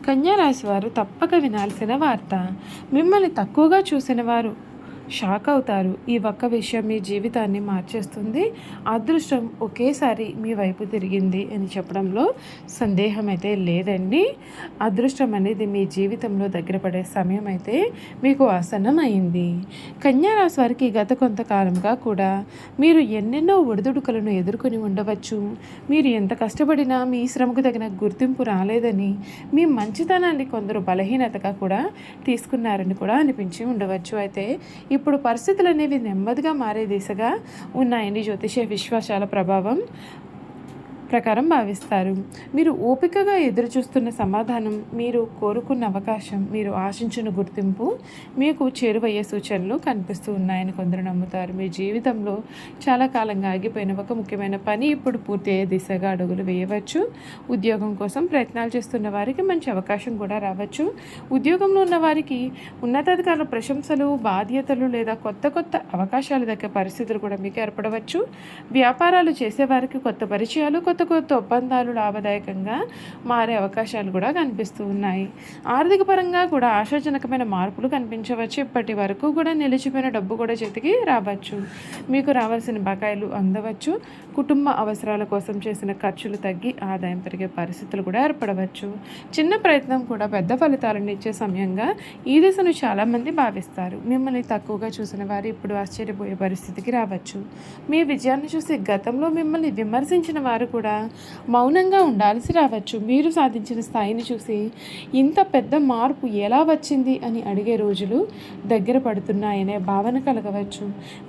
కన్యా రాశి వారు తప్పక వినాల్సిన వార్త. మిమ్మల్ని తక్కువగా చూసిన వారు షాక్ అవుతారు. ఈ ఒక్క విషయం మీ జీవితాన్ని మార్చేస్తుంది. అదృష్టం ఒకేసారి మీ వైపు తిరిగింది అని చెప్పడంలో సందేహం అయితే లేదండి. అదృష్టం అనేది మీ జీవితంలో దగ్గర పడే సమయం అయితే మీకు ఆసన్నమైంది. కన్యా రాశి వారికి గత కొంతకాలంగా కూడా మీరు ఎన్నెన్నో ఒడిదుడుకులను ఎదుర్కొని ఉండవచ్చు. మీరు ఎంత కష్టపడినా మీ శ్రమకు తగిన గుర్తింపు రాలేదని, మీ మంచితనాన్ని కొందరు బలహీనతగా కూడా తీసుకున్నారని కూడా అనిపించి ఉండవచ్చు. అయితే ఇప్పుడు పరిస్థితులు అనేవి నెమ్మదిగా మారే దిశగా ఉన్నాయండి. జ్యోతిష విశ్వాసాల ప్రభావం ప్రకారం భావిస్తారు. మీరు ఓపికగా ఎదురు చూస్తున్న సమాధానం, మీరు కోరుకున్న అవకాశం, మీరు ఆశించిన గుర్తింపు మీకు చేరువయ్యే సూచనలు కనిపిస్తూ ఉన్నాయని కొందరు నమ్ముతారు. మీ జీవితంలో చాలా కాలంగా ఆగిపోయిన ఒక ముఖ్యమైన పని ఇప్పుడు పూర్తి అయ్యే దిశగా అడుగులు వేయవచ్చు. ఉద్యోగం కోసం ప్రయత్నాలు చేస్తున్న వారికి మంచి అవకాశం కూడా రావచ్చు. ఉద్యోగంలో ఉన్న వారికి ఉన్నతాధికారుల ప్రశంసలు, బాధ్యతలు లేదా కొత్త కొత్త అవకాశాలు దక్కే పరిస్థితులు కూడా మీకు ఏర్పడవచ్చు. వ్యాపారాలు చేసేవారికి కొత్త పరిచయాలు, కొత్త కొత్త ఒప్పందాలు లాభదాయకంగా మారే అవకాశాలు కూడా కనిపిస్తూ ఉన్నాయి. ఆర్థిక పరంగా కూడా ఆశాజనకమైన మార్పులు కనిపించవచ్చు. ఇప్పటి వరకు కూడా నిలిచిపోయిన డబ్బు కూడా చేతికి రావచ్చు. మీకు రావాల్సిన బకాయిలు అందవచ్చు. కుటుంబ అవసరాల కోసం చేసిన ఖర్చులు తగ్గి ఆదాయం పెరిగే పరిస్థితులు కూడా ఏర్పడవచ్చు. చిన్న ప్రయత్నం కూడా పెద్ద ఫలితాలను ఇచ్చే సమయంగా ఈ దశను చాలామంది భావిస్తారు. మిమ్మల్ని తక్కువగా చూసిన వారు ఇప్పుడు ఆశ్చర్యపోయే పరిస్థితికి రావచ్చు. మీ విజయాన్ని చూసి గతంలో మిమ్మల్ని విమర్శించిన వారు కూడా మౌనంగా ఉండాల్సి రావచ్చు. మీరు సాధించిన స్థాయిని చూసి ఇంత పెద్ద మార్పు ఎలా వచ్చింది అని అడిగే రోజులు దగ్గర పడుతున్నాయనే భావన కలగవచ్చు.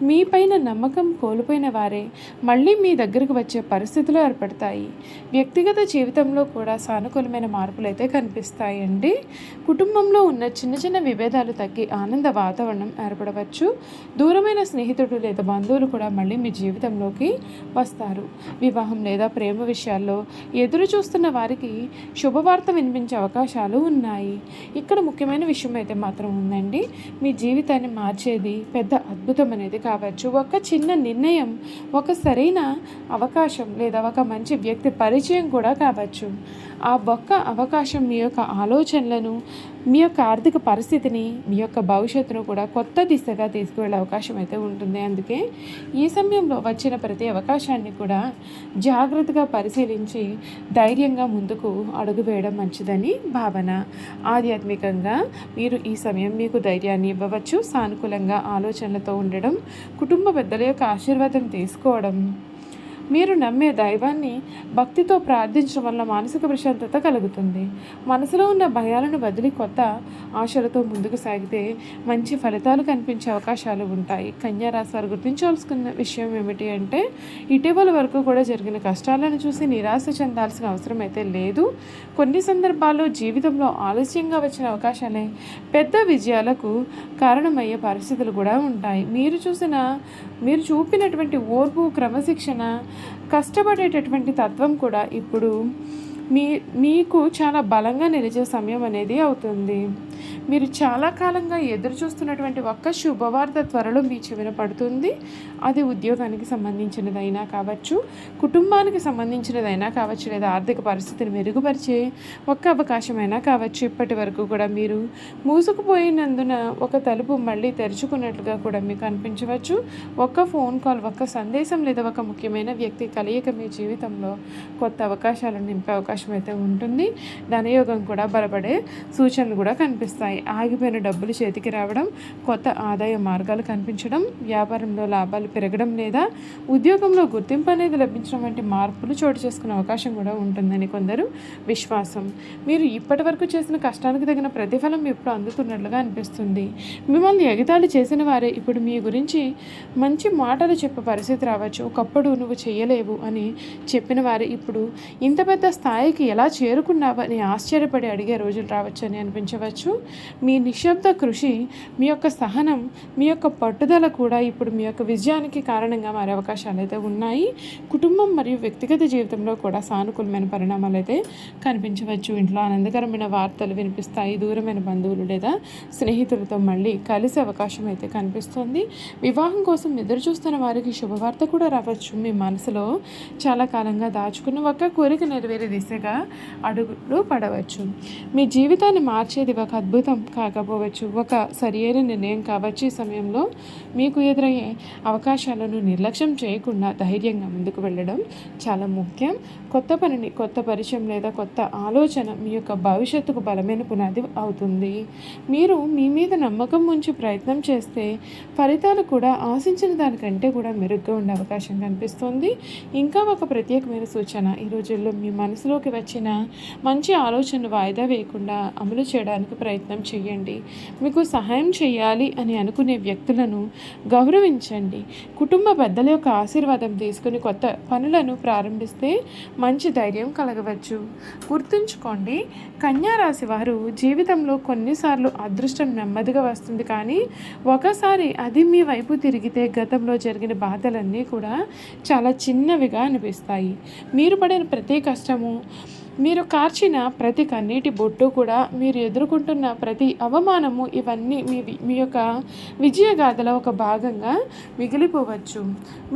మీ పైన నమ్మకం కోల్పోయిన వారే మళ్ళీ మీ దగ్గరకు వచ్చే పరిస్థితులు ఏర్పడతాయి. వ్యక్తిగత జీవితంలో కూడా సానుకూలమైన మార్పులు అయితే కనిపిస్తాయండి. కుటుంబంలో ఉన్న చిన్న చిన్న విభేదాలు తగ్గి ఆనంద వాతావరణం ఏర్పడవచ్చు. దూరమైన స్నేహితుడు లేదా బంధువులు కూడా మళ్ళీ మీ జీవితంలోకి వస్తారు. వివాహం లేదా ప్రేమ విషయాల్లో ఎదురు చూస్తున్న వారికి శుభవార్త వినిపించే అవకాశాలు ఉన్నాయి. ఇక్కడ ముఖ్యమైన విషయం అయితే మాత్రం ఉందండి. మీ జీవితాన్ని మార్చేది పెద్ద అద్భుతం అనేది కావచ్చు. ఒక చిన్న నిర్ణయం, ఒక సరైన అవకాశం లేదా ఒక మంచి వ్యక్తి పరిచయం కూడా కావచ్చు. ఆ ఒక్క అవకాశం మీ యొక్క ఆలోచనలను, మీ యొక్క ఆర్థిక పరిస్థితిని, మీ యొక్క భవిష్యత్తును కూడా కొత్త దిశగా తీసుకువెళ్ళే అవకాశం అయితే ఉంటుంది. అందుకే ఈ సమయంలో వచ్చిన ప్రతి అవకాశాన్ని కూడా జాగ్రత్తగా పరిశీలించి ధైర్యంగా ముందుకు అడుగు వేయడం మంచిదని భావన. ఆధ్యాత్మికంగా మీరు ఈ సమయం మీకు ధైర్యాన్ని ఇవ్వవచ్చు. సానుకూలంగా ఆలోచనలతో ఉండడం, కుటుంబ పెద్దల యొక్క ఆశీర్వాదం తీసుకోవడం, మీరు నమ్మే దైవాన్ని భక్తితో ప్రార్థించడం వల్ల మానసిక ప్రశాంతత కలుగుతుంది. మనసులో ఉన్న భయాలను వదిలి కొత్త ఆశలతో ముందుకు సాగితే మంచి ఫలితాలు కనిపించే అవకాశాలు ఉంటాయి. కన్యా రాశి వారు గుర్తించవలసిన విషయం ఏమిటి అంటే, ఇటీవల వరకు కూడా జరిగిన కష్టాలను చూసి నిరాశ చెందాల్సిన అవసరం అయితే లేదు. కొన్ని సందర్భాల్లో జీవితంలో ఆలస్యంగా వచ్చిన అవకాశాలే పెద్ద విజయాలకు కారణమయ్యే పరిస్థితులు కూడా ఉంటాయి. మీరు చూపినటువంటి ఓర్పు, క్రమశిక్షణ, కష్టపడేటటువంటి తత్వం కూడా ఇప్పుడు మీకు చాలా బలంగా నిలిచే సమయం అనేది అవుతుంది. మీరు చాలా కాలంగా ఎదురు చూస్తున్నటువంటి ఒక్క శుభవార్త త్వరలో మీ చెవిన పడుతుంది. అది ఉద్యోగానికి సంబంధించినదైనా కావచ్చు, కుటుంబానికి సంబంధించినదైనా కావచ్చు, లేదా ఆర్థిక పరిస్థితిని మెరుగుపరిచే ఒక్క అవకాశమైనా కావచ్చు. ఇప్పటి వరకు కూడా మీరు మూసుకుపోయినందున ఒక తలుపు మళ్ళీ తెరుచుకున్నట్లుగా కూడా మీకు అనిపించవచ్చు. ఒక్క ఫోన్ కాల్, ఒక్క సందేశం లేదా ఒక ముఖ్యమైన వ్యక్తి కలయిక మీ జీవితంలో కొత్త అవకాశాలను నింపే అవకాశం అయితే ఉంటుంది. ధనయోగం కూడా బలపడే సూచనలు కూడా కనిపిస్తాయి. ఆగిపోయిన డబ్బులు చేతికి రావడం, కొత్త ఆదాయ మార్గాలు కనిపించడం, వ్యాపారంలో లాభాలు పెరగడం లేదా ఉద్యోగంలో గుర్తింపు అనేది లభించడం వంటి మార్పులు చోటు చేసుకునే అవకాశం కూడా ఉంటుందని కొందరు విశ్వాసం. మీరు ఇప్పటి వరకు చేసిన కష్టానికి తగిన ప్రతిఫలం ఇప్పుడు అందుతున్నట్లుగా అనిపిస్తుంది. మిమ్మల్ని ఎగతాళి చేసిన వారే ఇప్పుడు మీ గురించి మంచి మాటలు చెప్పే పరిస్థితి రావచ్చు. ఒకప్పుడు నువ్వు చేయలేవు అని చెప్పిన వారు ఇప్పుడు ఇంత పెద్ద స్థాయికి ఎలా చేరుకున్నావని ఆశ్చర్యపడి అడిగే రోజులు రావచ్చు అని అనిపించవచ్చు. మీ నిశ్శబ్ద కృషి, మీ యొక్క సహనం, మీ యొక్క పట్టుదల కూడా ఇప్పుడు మీ యొక్క విజయానికి కారణంగా మారే అవకాశాలు అయితే ఉన్నాయి. కుటుంబం మరియు వ్యక్తిగత జీవితంలో కూడా సానుకూలమైన పరిణామాలు అయితే కనిపించవచ్చు. ఇంట్లో ఆనందకరమైన వార్తలు వినిపిస్తాయి. దూరమైన బంధువులు లేదా స్నేహితులతో మళ్ళీ కలిసే అవకాశం అయితే కనిపిస్తుంది. వివాహం కోసం ఎదురు చూస్తున్న వారికి శుభవార్త కూడా రావచ్చు. మీ మనసులో చాలా కాలంగా దాచుకున్న ఒక కోరిక నెరవేరే దిశగా అడుగులు పడవచ్చు. మీ జీవితాన్ని మార్చేది ఒక అద్భుతం కాకపోవచ్చు, ఒక సరియైన నిర్ణయం కావచ్చు. ఈ సమయంలో మీకు ఎదురయ్యే అవకాశాలను నిర్లక్ష్యం చేయకుండా ధైర్యంగా ముందుకు వెళ్ళడం చాలా ముఖ్యం. కొత్త పనిని, కొత్త పరిచయం లేదా కొత్త ఆలోచన మీ యొక్క భవిష్యత్తుకు బలమైన పునాది అవుతుంది. మీరు మీ మీద నమ్మకం ఉంచి ప్రయత్నం చేస్తే ఫలితాలు కూడా ఆశించిన దానికంటే కూడా మెరుగ్గా ఉండే అవకాశం కనిపిస్తుంది. ఇంకా ఒక ప్రత్యేకమైన సూచన, ఈ రోజుల్లో మీ మనసులోకి వచ్చిన మంచి ఆలోచనలు వాయిదా వేయకుండా అమలు చేయడానికి ప్రయత్నం చేయండి. మీకు సహాయం చేయాలి అని అనుకునే వ్యక్తులను గౌరవించండి. కుటుంబ పెద్దల యొక్క ఆశీర్వాదం తీసుకుని కొత్త పనులను ప్రారంభిస్తే మంచి ధైర్యం కలగవచ్చు. గుర్తుంచుకోండి, కన్యా రాశి వారు జీవితంలో కొన్నిసార్లు అదృష్టం నెమ్మదిగా వస్తుంది, కానీ ఒకసారి అది మీ వైపు తిరిగితే గతంలో జరిగిన బాధలన్నీ కూడా చాలా చిన్నవిగా అనిపిస్తాయి. మీరు పడిన ప్రతి కష్టము, మీరు కార్చిన ప్రతి కన్నీటి బొట్టు కూడా, మీరు ఎదుర్కొంటున్న ప్రతి అవమానము, ఇవన్నీ మీ యొక్క విజయగాథలో ఒక భాగంగా మిగిలిపోవచ్చు.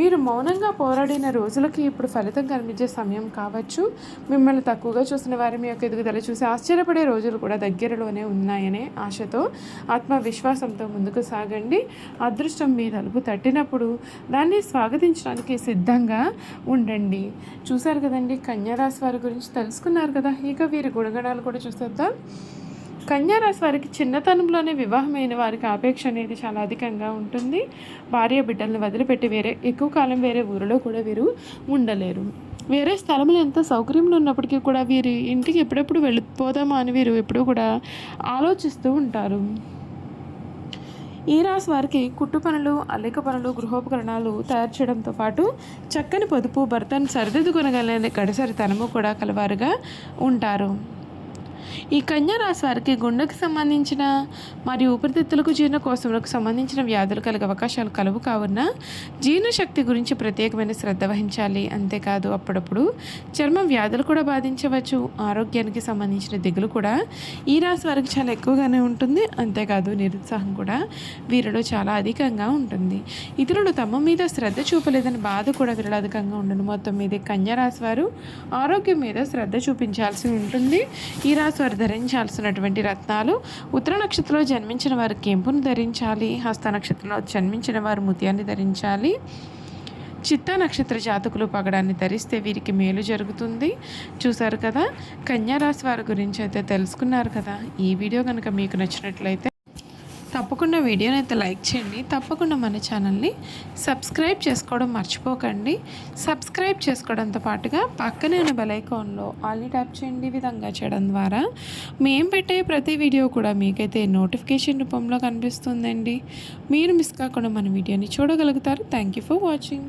మీరు మౌనంగా పోరాడిన రోజులకి ఇప్పుడు ఫలితం కనిపించే సమయం కావచ్చు. మిమ్మల్ని తక్కువగా చూసిన వారి మీ యొక్క ఎదుగుదల చూసి ఆశ్చర్యపడే రోజులు కూడా దగ్గరలోనే ఉన్నాయనే ఆశతో, ఆత్మవిశ్వాసంతో ముందుకు సాగండి. అదృష్టం మీ తలుపు తట్టినప్పుడు దాన్ని స్వాగతించడానికి సిద్ధంగా ఉండండి. చూశారు కదండి, కన్యా రాశి వారి గురించి తెలుసుకున్నారు కదా. ఇక వీరి గుణగణాలు కూడా చూసేద్దాం. కన్యా రాశి వారికి చిన్నతనంలోనే వివాహమైన వారికి ఆపేక్ష అనేది చాలా అధికంగా ఉంటుంది. భార్య బిడ్డలను వదిలిపెట్టి ఎక్కువ కాలం వేరే ఊరిలో కూడా వీరు ఉండలేరు. వేరే స్థలంలో ఎంత సౌకర్యంలో ఉన్నప్పటికీ కూడా వీరి ఇంటికి ఎప్పుడెప్పుడు వెళ్ళిపోదామా అని వీరు ఎప్పుడూ కూడా ఆలోచిస్తూ ఉంటారు. ఈ రాశి వారికి కుట్టు పనులు, అల్లిక పనులు, గృహోపకరణాలు తయారు చేయడంతో పాటు చక్కని పొదుపు, భర్తను సరిదిద్దుకొనగలిగిన గడిసరితనము కూడా కలవారుగా ఉంటారు. ఈ కన్యా రాశి వారికి గుండెకు సంబంధించిన మరియు ఊపిరితిత్తులకు, జీర్ణకోశములకు సంబంధించిన వ్యాధులు కలిగే అవకాశాలు కలువు కావున జీర్ణశక్తి గురించి ప్రత్యేకమైన శ్రద్ధ వహించాలి. అంతేకాదు అప్పుడప్పుడు చర్మ వ్యాధులు కూడా బాధించవచ్చు. ఆరోగ్యానికి సంబంధించిన దిగులు కూడా ఈ రాశి వారికి చాలా ఎక్కువగానే ఉంటుంది. అంతేకాదు నిరుత్సాహం కూడా వీరిలో చాలా అధికంగా ఉంటుంది. ఇతరులు తమ మీద శ్రద్ధ చూపలేదని బాధ కూడా వీరిలో అధికంగా ఉండను. మొత్తం మీద కన్యా రాశి వారు ఆరోగ్యం మీద శ్రద్ధ చూపించాల్సి ఉంటుంది. ఈ రాశి వారు ధరించాల్సినటువంటి రత్నాలు: ఉత్తర నక్షత్రంలో జన్మించిన వారు కెంపును ధరించాలి. హస్త నక్షత్రంలో జన్మించిన వారు ముత్యాన్ని ధరించాలి. చిత్తా నక్షత్ర జాతకులు పగడాన్ని ధరిస్తే వీరికి మేలు జరుగుతుంది. చూసారు కదా, కన్యా రాశి వారి గురించి అయితే తెలుసుకున్నారు కదా. ఈ వీడియో కనుక మీకు నచ్చినట్లయితే తప్పకుండా వీడియోని అయితే లైక్ చేయండి. తప్పకుండా మన ఛానల్ని సబ్స్క్రైబ్ చేసుకోవడం మర్చిపోకండి. సబ్స్క్రైబ్ చేసుకోవడంతో పాటుగా పక్కనే ఉన్న బెల్ ఐకాన్లో ఆల్ని ట్యాప్ చేయండి. ఈ విధంగా చేయడం ద్వారా మేము పెట్టే ప్రతి వీడియో కూడా మీకైతే నోటిఫికేషన్ రూపంలో కనిపిస్తుందండి. మీరు మిస్ కాకుండా మన వీడియోని చూడగలుగుతారు. Thank you for watching.